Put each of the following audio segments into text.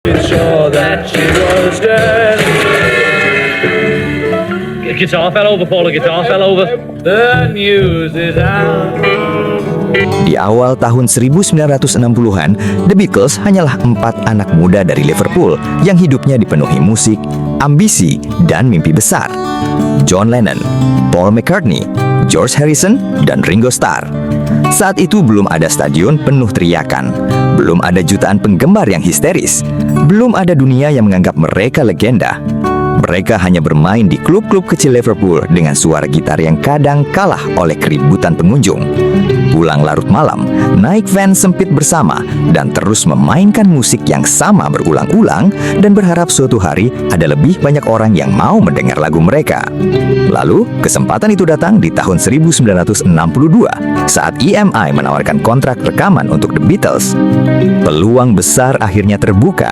Sure that she was dead. Guitar fell over, Paul. The guitar fell over. The news is out. Di awal tahun 1960-an, The Beatles hanyalah 4 anak muda dari Liverpool yang hidupnya dipenuhi musik, ambisi, dan mimpi besar. John Lennon, Paul McCartney, George Harrison, dan Ringo Starr. Saat itu belum ada stadion penuh teriakan, belum ada jutaan penggemar yang histeris, belum ada dunia yang menganggap mereka legenda. Mereka hanya bermain di klub-klub kecil Liverpool dengan suara gitar yang kadang kalah oleh keributan pengunjung. Pulang larut malam, naik van sempit bersama, dan terus memainkan musik yang sama berulang-ulang dan berharap suatu hari ada lebih banyak orang yang mau mendengar lagu mereka. Lalu, kesempatan itu datang di tahun 1962 saat EMI menawarkan kontrak rekaman untuk The Beatles. Peluang besar akhirnya terbuka.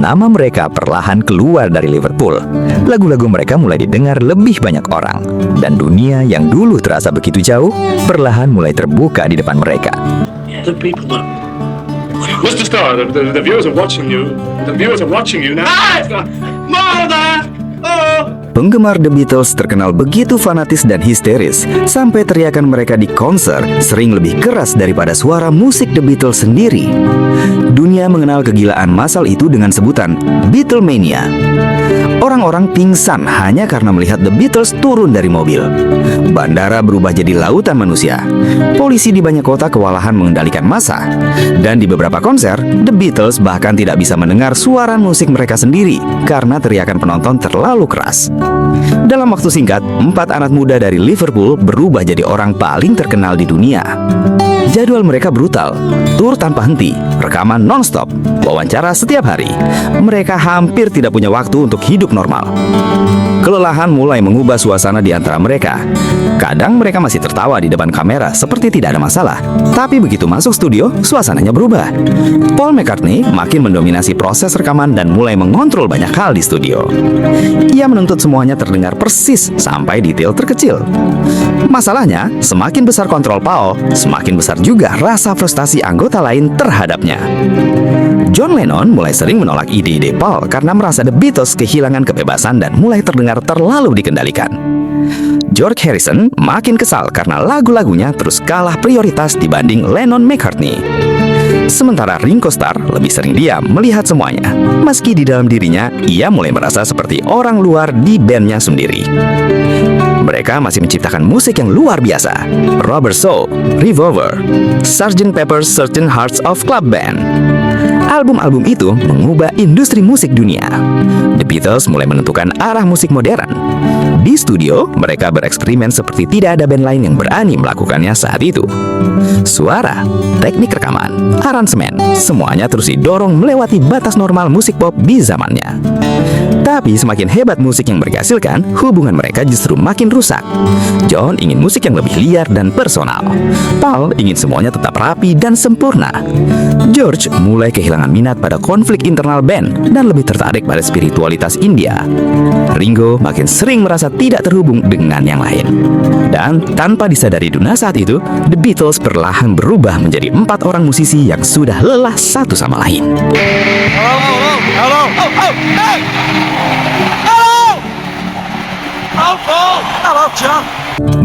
Nama mereka perlahan keluar dari Liverpool. Lagu-lagu mereka mulai didengar lebih banyak orang, dan dunia yang dulu terasa begitu jauh perlahan mulai terbuka di depan mereka. The people that... Mr. Starr, the viewers are watching you. The viewers are watching you now. Mother! Oh! Penggemar The Beatles terkenal begitu fanatis dan histeris, sampai teriakan mereka di konser sering lebih keras daripada suara musik The Beatles sendiri. Dunia mengenal kegilaan massal itu dengan sebutan Beatlemania. Orang-orang pingsan hanya karena melihat The Beatles turun dari mobil. Bandara berubah jadi lautan manusia. Polisi di banyak kota kewalahan mengendalikan massa. Dan di beberapa konser, The Beatles bahkan tidak bisa mendengar suara musik mereka sendiri karena teriakan penonton terlalu keras. Dalam waktu singkat, 4 anak muda dari Liverpool berubah jadi orang paling terkenal di dunia. Jadwal mereka brutal, tur tanpa henti, rekaman non-stop, wawancara setiap hari. Mereka hampir tidak punya waktu untuk hidup normal. Kelelahan mulai mengubah suasana di antara mereka. Kadang mereka masih tertawa di depan kamera seperti tidak ada masalah. Tapi begitu masuk studio, suasananya berubah. Paul McCartney makin mendominasi proses rekaman dan mulai mengontrol banyak hal di studio. Ia menuntut semuanya terdengar persis sampai detail terkecil. Masalahnya, semakin besar kontrol Paul, semakin besar juga rasa frustasi anggota lain terhadapnya. John Lennon mulai sering menolak ide-ide Paul karena merasa The Beatles kehilangan kebebasan dan mulai terdengar terlalu dikendalikan. George Harrison makin kesal karena lagu-lagunya terus kalah prioritas dibanding Lennon-McCartney. Sementara Ringo Starr lebih sering diam melihat semuanya, meski di dalam dirinya ia mulai merasa seperti orang luar di bandnya sendiri. Mereka masih menciptakan musik yang luar biasa. Rubber Soul, Revolver, Sgt. Pepper's Certain Hearts of Club Band. Album-album itu mengubah industri musik dunia. The Beatles mulai menentukan arah musik modern. Di studio, mereka bereksperimen seperti tidak ada band lain yang berani melakukannya saat itu. Suara, teknik rekaman, aransemen, semuanya terus didorong melewati batas normal musik pop di zamannya. Tapi semakin hebat musik yang mereka hasilkan, hubungan mereka justru makin rusak. John ingin musik yang lebih liar dan personal. Paul ingin semuanya tetap rapi dan sempurna. George mulai kehilangan minat pada konflik internal band dan lebih tertarik pada spiritualitas India. Ringo makin sering merasa tidak terhubung dengan yang lain. Dan tanpa disadari dunia saat itu, The Beatles perlahan berubah menjadi 4 orang musisi yang sudah lelah satu sama lain.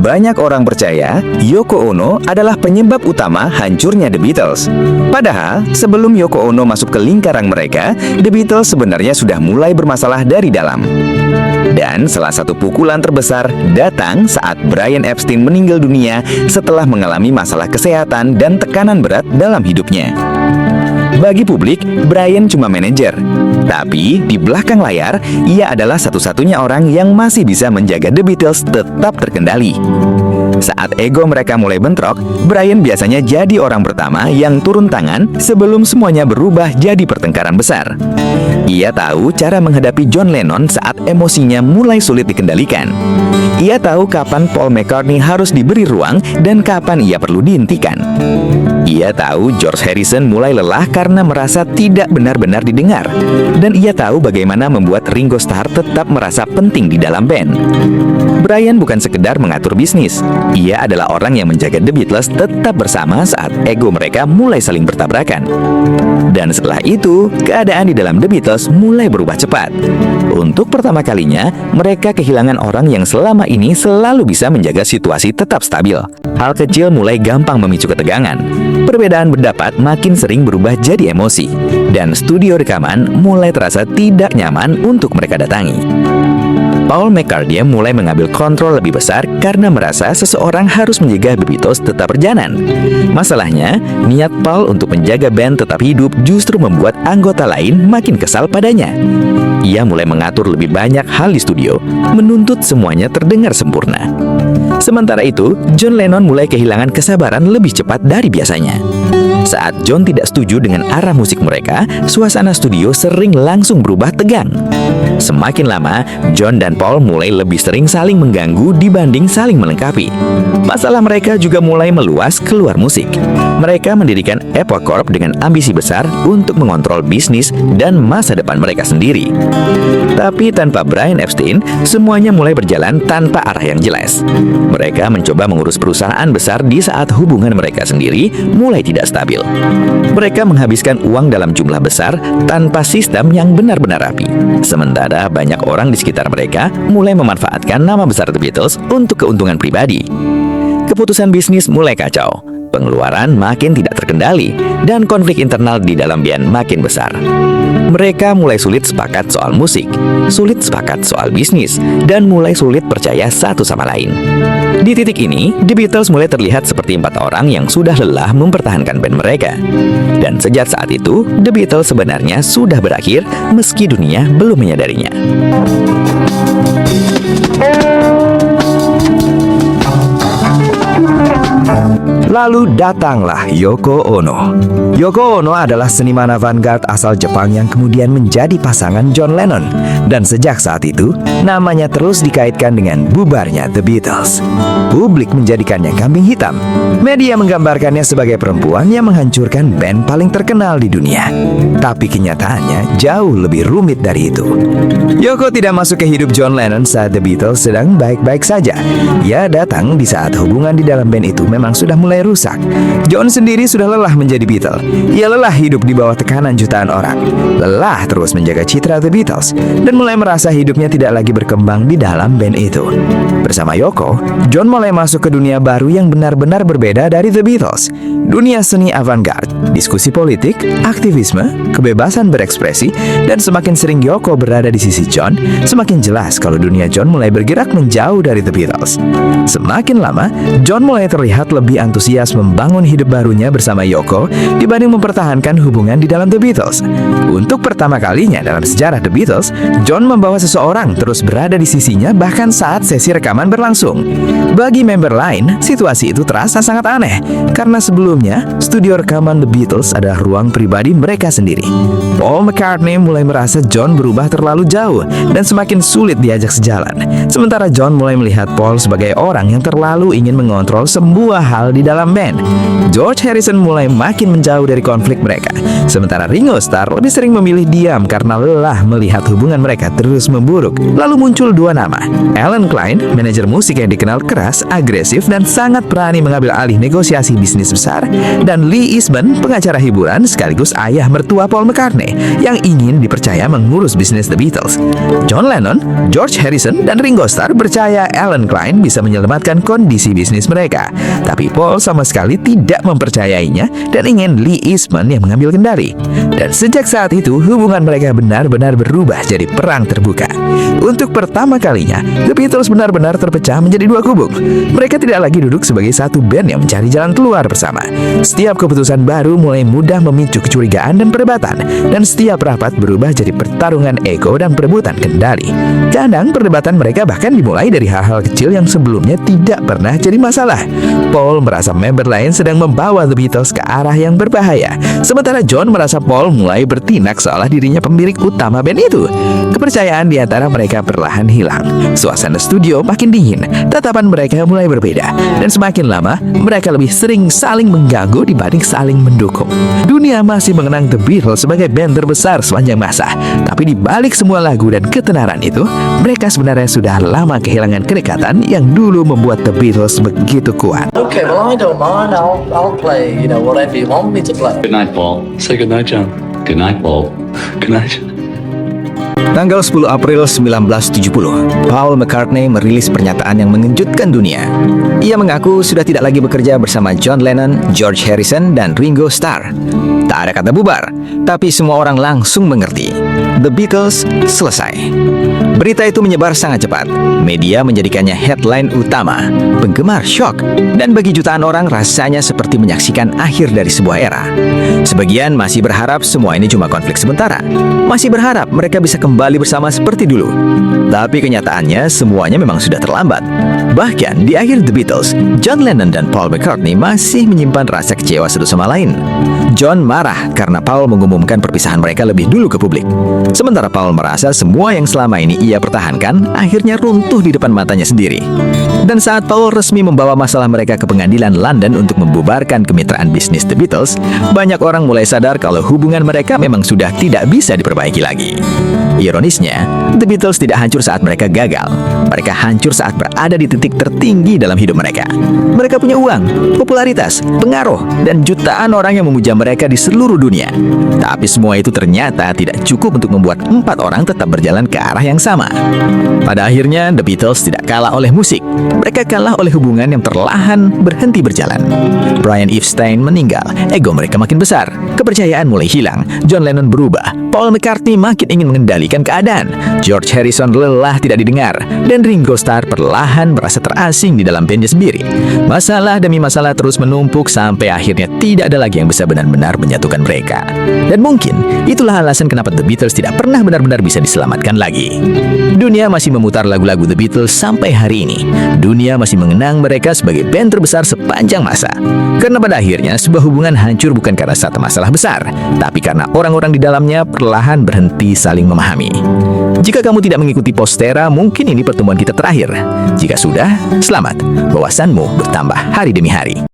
Banyak orang percaya Yoko Ono adalah penyebab utama hancurnya The Beatles. Padahal, sebelum Yoko Ono masuk ke lingkaran mereka, The Beatles sebenarnya sudah mulai bermasalah dari dalam. Dan salah satu pukulan terbesar datang saat Brian Epstein meninggal dunia setelah mengalami masalah kesehatan dan tekanan berat dalam hidupnya. Bagi publik, Brian cuma manajer. Tapi di belakang layar, ia adalah satu-satunya orang yang masih bisa menjaga The Beatles tetap terkendali. Saat ego mereka mulai bentrok, Brian biasanya jadi orang pertama yang turun tangan sebelum semuanya berubah jadi pertengkaran besar. Ia tahu cara menghadapi John Lennon saat emosinya mulai sulit dikendalikan. Ia tahu kapan Paul McCartney harus diberi ruang dan kapan ia perlu dihentikan. Ia tahu George Harrison mulai lelah karena merasa tidak benar-benar didengar. Dan ia tahu bagaimana membuat Ringo Starr tetap merasa penting di dalam band. Brian bukan sekedar mengatur bisnis, Ia adalah orang yang menjaga The Beatles tetap bersama saat ego mereka mulai saling bertabrakan. Dan setelah itu, keadaan di dalam The Beatles mulai berubah cepat. Untuk pertama kalinya, mereka kehilangan orang yang selama ini selalu bisa menjaga situasi tetap stabil. Hal kecil mulai gampang memicu ketegangan. Perbedaan pendapat makin sering berubah jadi emosi. Dan studio rekaman mulai terasa tidak nyaman untuk mereka datangi. Paul McCartney mulai mengambil kontrol lebih besar karena merasa seseorang harus menjaga The Beatles tetap berjalan. Masalahnya, niat Paul untuk menjaga band tetap hidup justru membuat anggota lain makin kesal padanya. Ia mulai mengatur lebih banyak hal di studio, menuntut semuanya terdengar sempurna. Sementara itu, John Lennon mulai kehilangan kesabaran lebih cepat dari biasanya. Saat John tidak setuju dengan arah musik mereka, suasana studio sering langsung berubah tegang. Semakin lama, John dan Paul mulai lebih sering saling mengganggu dibanding saling melengkapi. Masalah mereka juga mulai meluas keluar musik. Mereka mendirikan Epoch Corp dengan ambisi besar untuk mengontrol bisnis dan masa depan mereka sendiri. Tapi tanpa Brian Epstein, semuanya mulai berjalan tanpa arah yang jelas. Mereka mencoba mengurus perusahaan besar di saat hubungan mereka sendiri mulai tidak stabil. Mereka menghabiskan uang dalam jumlah besar tanpa sistem yang benar-benar rapi. Sementara banyak orang di sekitar mereka mulai memanfaatkan nama besar The Beatles untuk keuntungan pribadi. Keputusan bisnis mulai kacau, pengeluaran makin tidak terkendali, dan konflik internal di dalam band makin besar. Mereka mulai sulit sepakat soal musik, sulit sepakat soal bisnis, dan mulai sulit percaya satu sama lain. Di titik ini, The Beatles mulai terlihat seperti 4 orang yang sudah lelah mempertahankan band mereka. Dan sejak saat itu, The Beatles sebenarnya sudah berakhir meski dunia belum menyadarinya. Lalu datanglah Yoko Ono. Yoko Ono adalah seniman avant-garde asal Jepang yang kemudian menjadi pasangan John Lennon. Dan sejak saat itu, namanya terus dikaitkan dengan bubarnya The Beatles. Publik menjadikannya kambing hitam. Media menggambarkannya sebagai perempuan yang menghancurkan band paling terkenal di dunia. Tapi kenyataannya jauh lebih rumit dari itu. Yoko tidak masuk ke hidup John Lennon saat The Beatles sedang baik-baik saja. Ia datang di saat hubungan di dalam band itu memang sudah mulai rusak. John sendiri sudah lelah menjadi Beatle. Ia lelah hidup di bawah tekanan jutaan orang. Lelah terus menjaga citra The Beatles. Dan mulai merasa hidupnya tidak lagi berkembang di dalam band itu. Bersama Yoko, John mulai masuk ke dunia baru yang benar-benar berbeda dari The Beatles. Dunia seni avant-garde, diskusi politik, aktivisme, kebebasan berekspresi, dan semakin sering Yoko berada di sisi John, semakin jelas kalau dunia John mulai bergerak menjauh dari The Beatles. Semakin lama, John mulai terlihat lebih antusias membangun hidup barunya bersama Yoko dibanding mempertahankan hubungan di dalam The Beatles. Untuk pertama kalinya dalam sejarah The Beatles, John membawa seseorang terus berada di sisinya bahkan saat sesi rekaman berlangsung. Bagi member lain, situasi itu terasa sangat aneh karena sebelumnya studio rekaman The Beatles adalah ruang pribadi mereka sendiri. Paul McCartney mulai merasa John berubah terlalu jauh dan semakin sulit diajak sejalan. Sementara John mulai melihat Paul sebagai orang yang terlalu ingin mengontrol semua hal di dalam band. George Harrison mulai makin menjauh dari konflik mereka. Sementara Ringo Starr lebih sering memilih diam karena lelah melihat hubungan mereka terus memburuk. Lalu muncul 2 nama. Alan Klein, manajer musik yang dikenal keras, agresif, dan sangat berani mengambil alih negosiasi bisnis besar. Dan Lee Eastman, pengacara hiburan sekaligus ayah mertua Paul McCartney yang ingin dipercaya mengurus bisnis The Beatles. John Lennon, George Harrison, dan Ringo Starr percaya Alan Klein bisa menyelamatkan kondisi bisnis mereka. Tapi Paul sama sekali tidak mempercayainya dan ingin Lee Eastman yang mengambil kendali. Dan sejak saat itu, hubungan mereka benar-benar berubah jadi perang terbuka. Untuk pertama kalinya, The Beatles benar-benar terpecah menjadi 2 kubu. Mereka tidak lagi duduk sebagai satu band yang mencari jalan keluar bersama. Setiap keputusan baru mulai mudah memicu kecurigaan dan perdebatan, dan setiap rapat berubah jadi pertarungan ego dan perebutan kendali. Kadang perdebatan mereka bahkan dimulai dari hal-hal kecil yang sebelumnya tidak pernah jadi masalah. Paul merasa member lain sedang membawa The Beatles ke arah yang berbahaya. Sementara John merasa Paul mulai bertindak seolah dirinya pemilik utama band itu. Kepercayaan di antara mereka perlahan hilang. Suasana studio makin dingin, tatapan mereka mulai berbeda, dan semakin lama mereka lebih sering saling mengganggu dibanding saling mendukung. Dunia masih mengenang The Beatles sebagai band terbesar sepanjang masa, tapi di balik semua lagu dan ketenaran itu, mereka sebenarnya sudah lama kehilangan kedekatan yang dulu membuat The Beatles begitu kuat. Okay, well, I don't mind. I'll play, whatever you want me to play. Good night, Paul. Say good night, John. Good night, Paul. Good night. Tanggal 10 April 1970, Paul McCartney merilis pernyataan yang mengejutkan dunia. Ia mengaku sudah tidak lagi bekerja bersama John Lennon, George Harrison, dan Ringo Starr. Tak ada kata bubar, tapi semua orang langsung mengerti. The Beatles selesai. Berita itu menyebar sangat cepat. Media menjadikannya headline utama. Penggemar syok, dan bagi jutaan orang rasanya seperti menyaksikan akhir dari sebuah era. Sebagian masih berharap semua ini cuma konflik sementara. Masih berharap mereka bisa kembali bersama seperti dulu. Tapi kenyataannya semuanya memang sudah terlambat. Bahkan di akhir The Beatles, John Lennon dan Paul McCartney masih menyimpan rasa kecewa satu sama lain. John marah karena Paul mengumumkan perpisahan mereka lebih dulu ke publik. Sementara Paul merasa semua yang selama ini ia pertahankan akhirnya runtuh di depan matanya sendiri. Dan saat Paul resmi membawa masalah mereka ke pengadilan London untuk membubarkan kemitraan bisnis The Beatles, banyak orang mulai sadar kalau hubungan mereka memang sudah tidak bisa diperbaiki lagi. Ironisnya, The Beatles tidak hancur saat mereka gagal. Mereka hancur saat berada di titik tertinggi dalam hidup mereka. Mereka punya uang, popularitas, pengaruh, dan jutaan orang yang memuja mereka di seluruh dunia. Tapi semua itu ternyata tidak cukup untuk membuat 4 orang tetap berjalan ke arah yang sama. Pada akhirnya, The Beatles tidak kalah oleh musik. Mereka kalah oleh hubungan yang perlahan berhenti berjalan. Brian Epstein meninggal, ego mereka makin besar, kepercayaan mulai hilang, John Lennon berubah, Paul McCartney makin ingin mengendalikan keadaan, George Harrison lelah tidak didengar, dan Ringo Starr perlahan merasa terasing di dalam bandnya sendiri. Masalah demi masalah terus menumpuk sampai akhirnya tidak ada lagi yang bisa benar-benar menyatukan mereka. Dan mungkin itulah alasan kenapa The Beatles tidak pernah benar-benar bisa diselamatkan lagi. Dunia masih memutar lagu-lagu The Beatles sampai hari ini. Dunia masih mengenang mereka sebagai band terbesar sepanjang masa. Karena pada akhirnya sebuah hubungan hancur bukan karena satu masalah besar, tapi karena orang-orang di dalamnya perlahan berhenti saling memahami. Jika kamu tidak mengikuti Postera, mungkin ini pertemuan kita terakhir. Jika sudah, selamat. Wawasanmu bertambah hari demi hari.